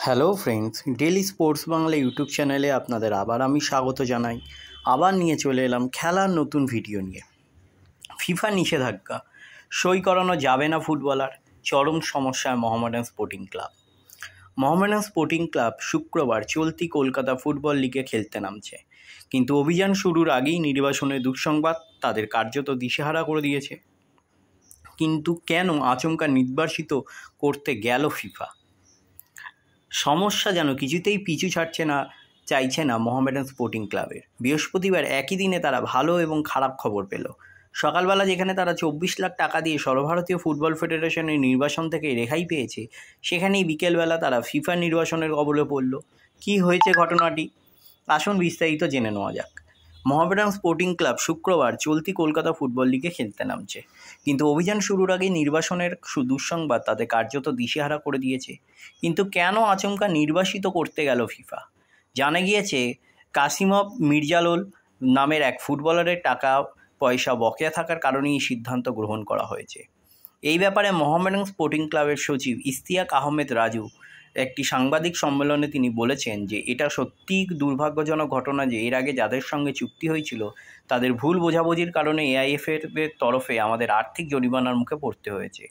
Hello friends, daily sports Bangla YouTube চ্যানেলে আপনাদের আবার আমি স্বাগত জানাই। আবার নিয়ে চলে এলাম খেলার নতুন ভিডিও নিয়ে। ফিফা নিষেধাজ্ঞা, সই করানো যাবে না ফুটবলার, চরম সমস্যায় Mohammedan sporting club. Mohammedan sporting club শুক্রবার চলতি কলকাতা ফুটবল লিগে খেলতে নামছে, কিন্তু অভিযান শুরুর আগেই নির্বাসনের দুঃসংবাদ তাদের কার্যত দিশেহারা করে দিয়েছে। কিন্তু কেন আচমকা নির্বাসিত করতে গেল ফিফা? সমস্যা যেন কিছুতেই পিছু চাইছে না মোহামেডান স্পোর্টিং ক্লাবের। বৃহস্পতিবার একই দিনে তারা ভালো এবং খারাপ খবর পেল। সকালবেলা যেখানে তারা 24 লাখ টাকা দিয়ে সর্বভারতীয় ফুটবল ফেডারেশনের নির্বাসন থেকে রেহাই পেয়েছে, সেখানেই বিকেলবেলা তারা ফিফা নির্বাসনের কবলে পড়ল। কী হয়েছে ঘটনাটি? আসুন বিস্তারিত জেনে নেওয়া যাক। মোহামেডান স্পোর্টিং ক্লাব শুক্রবার চলতি কলকাতা ফুটবল লিগে খেলতে নামছে, কিন্তু অভিযান শুরুর আগে নির্বাসনের দুঃসংবাদ তাদের কার্যত দিশেহারা করে দিয়েছে। কিন্তু কেন আচমকা নির্বাসিত করতে গেল ফিফা? জানা গিয়েছে কাসিমভ মির্জালোল নামের এক ফুটবলারের টাকা পয়সা বকেয়া থাকার কারণেই এই সিদ্ধান্ত গ্রহণ করা হয়েছে। এই ব্যাপারে মোহামেডান স্পোর্টিং ক্লাবের সচিব ইশতিয়াক আহমেদ রাজু একটি সাংবাদিক সম্মেলনে তিনি বলেছেন যে এটা সত্যিই দুর্ভাগ্যজনক ঘটনা যে এর আগে যাদের সঙ্গে চুক্তি হয়েছিল তাদের ভুল বোঝাবুঝির কারণে এআইএফের তরফে আমাদের আর্থিক জরিমানার মুখে পড়তে হয়েছে।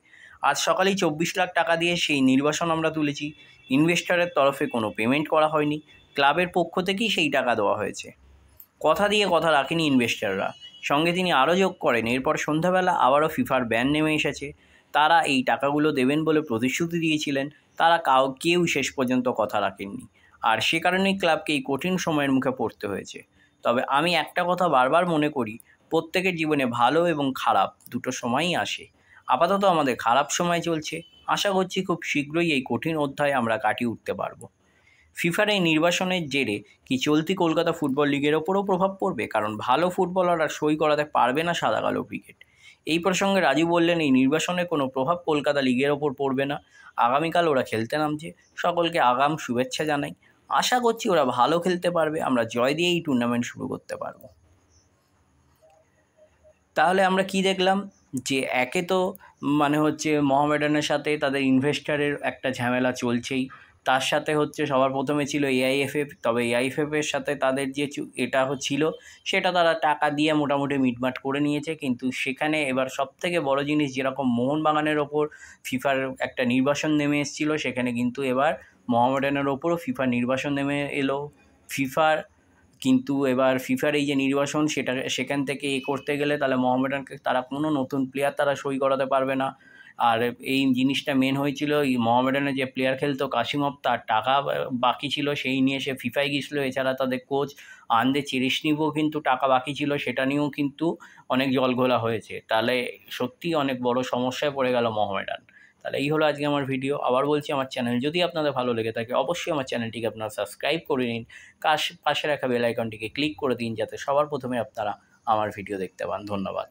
আজ সকালেই 24 লাখ টাকা দিয়ে সেই নির্বাসন আমরা তুলেছি। ইনভেস্টরের তরফে কোনো পেমেন্ট করা হয়নি, ক্লাবের পক্ষ থেকেই সেই টাকা দেওয়া হয়েছে। কথা দিয়ে কথা রাখেনি ইনভেস্টররা। সঙ্গে তিনি আরও যোগ করেন, এরপর সন্ধ্যাবেলা আবারও ফিফার ব্যান নেমে এসেছে। তারা এই টাকাগুলো দেবেন বলে প্রতিশ্রুতি দিয়েছিলেন, তারা কেউ শেষ পর্যন্ত কথা রাখেননি, আর সে কারণেই ক্লাবকে এই কঠিন সময়ের মুখে পড়তে হয়েছে। তবে আমি একটা কথা বারবার মনে করি, প্রত্যেকের জীবনে ভালো এবং খারাপ দুটো সময়ই আসে। আপাতত আমাদের খারাপ সময় চলছে, আশা করছি খুব শীঘ্রই এই কঠিন অধ্যায় আমরা কাটিয়ে উঠতে পারবো। ফিফার এই নির্বাসনের জেরে কি চলতি কলকাতা ফুটবল লিগের ওপরও প্রভাব পড়বে? কারণ ভালো ফুটবলাররা সই করাতে পারবে না সাদা কালো ক্রিকেট। এই প্রসঙ্গে রাজু বললেন, এই নির্বাসনের কোনো প্রভাব কলকাতা লিগের ওপর পড়বে না। আগামীকাল ওরা খেলতে নামছে, সকলকে আগাম শুভেচ্ছা জানাই। আশা করছি ওরা ভালো খেলতে পারবে, আমরা জয় দিয়ে এই টুর্নামেন্ট শুরু করতে পারবো। তাহলে আমরা কি দেখলাম যে একে তো মোহামেডানের সাথে তাদের ইনভেস্টারের একটা ঝামেলা চলছেই, তার সাথে সবার প্রথমে ছিল এআইএফএফ। তবে এআইএফএফের সাথে তাদের যে এটা ছিল সেটা তারা টাকা দিয়ে মোটামুটি মিটমাট করে নিয়েছে। কিন্তু সেখানে এবার সবথেকে বড় জিনিস, যেরকম মোহনবাগানের ওপর ফিফার একটা নির্বাসন নেমে এসেছিলো, সেখানে কিন্তু এবার মোহামেডানের ওপরও ফিফার নির্বাসন নেমে এলো। এবার ফিফার এই যে নির্বাসন সেখান থেকে করতে গেলে তাহলে মোহামেডানকে তারা কোনো নতুন প্লেয়ার তারা সই করাতে পারবে না। আর এই জিনিসটা মেন হয়েছিল, এই মোহামেডানের যে প্লেয়ার খেলতো কাসিমভ, তার টাকা বাকি ছিল, সেই নিয়ে সে ফিফায় গিয়েছিলো। এছাড়া তাদের কোচ আন্দে চেরেশনিভও কিন্তু টাকা বাকি ছিল, সেটা নিয়েও কিন্তু অনেক জলঘোলা হয়েছে। তাহলে সত্যিই অনেক বড় সমস্যায় পড়ে গেল মোহামেডান। তাহলে এই হলো আজকে আমার ভিডিও। আবার বলছি, আমার চ্যানেল যদি আপনাদের ভালো লেগে থাকে অবশ্যই আমার চ্যানেলটিকে আপনারা সাবস্ক্রাইব করে নিন, পাশে রাখা বেল আইকনটিকে ক্লিক করে দিন, যাতে সবার প্রথমে আপনারা আমার ভিডিও দেখতে পান। ধন্যবাদ।